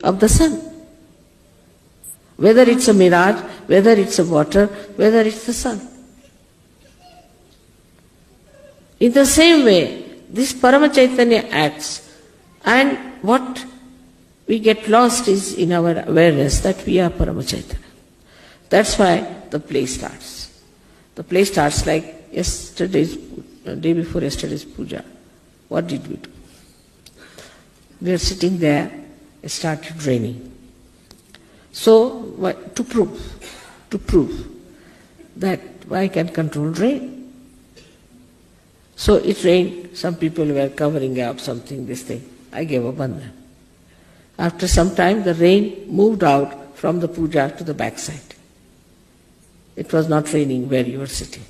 of the sun. Whether it's a mirage, whether it's a water, whether it's the sun. In the same way, this Parama Chaitanya acts, and what we get lost is in our awareness that we are Parama Chaitanya. That's why the play starts. The play starts like day before yesterday's puja. What did we do? We are sitting there, it started raining. So, to prove that I can control rain. So it rained, some people were covering up something, this thing. I gave a bandhan. After some time, the rain moved out from the puja to the backside. It was not raining where you were sitting.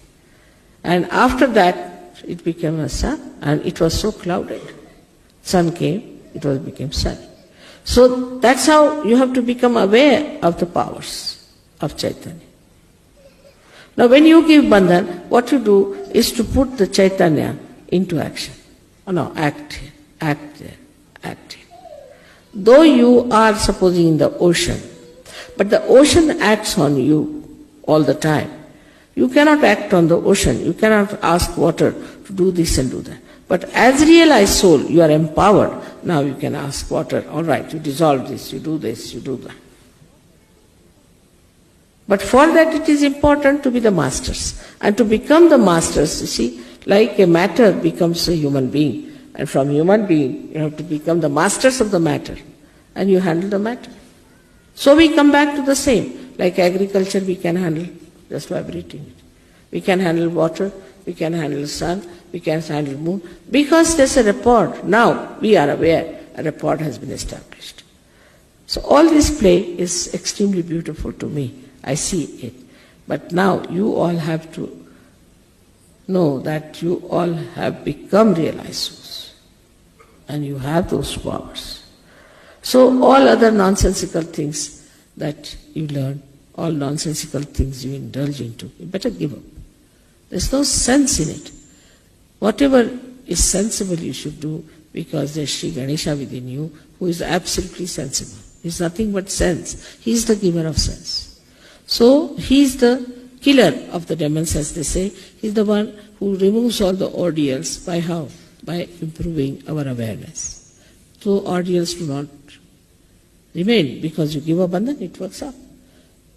And after that, it became a sun, and it was so clouded. Sun came, it became sun. So that's how you have to become aware of the powers of Chaitanya. Now when you give bandhan, what you do is to put the Chaitanya into action. Oh no, act here, act there, act here. Though you are supposing in the ocean, but the ocean acts on you all the time. You cannot act on the ocean, you cannot ask water to do this and do that. But as realized soul, you are empowered. Now you can ask water, all right, you dissolve this, you do that. But for that it is important to be the masters. And to become the masters, you see, like a matter becomes a human being. And from human being, you have to become the masters of the matter. And you handle the matter. So we come back to the same. Like agriculture, we can handle just vibrating it. We can handle water, we can handle sun, we can handle moon. Because there's a rapport. Now we are aware a rapport has been established. So all this play is extremely beautiful to me. I see it. But now you all have to know that you all have become realized souls. And you have those powers. So all other nonsensical things that you learn, all nonsensical things you indulge into, you better give up. There's no sense in it. Whatever is sensible you should do, because there's Sri Ganesha within you who is absolutely sensible. He's nothing but sense. He's the giver of sense. So he's the killer of the demons, as they say. He's the one who removes all the ordeals. By how? By improving our awareness. So ordeals do not remain, because you give a bandhan, it works out.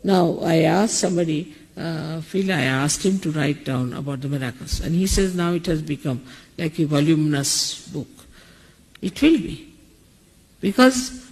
Now I asked somebody, Phil, I asked him to write down about the miracles, and he says now it has become like a voluminous book. It will be, because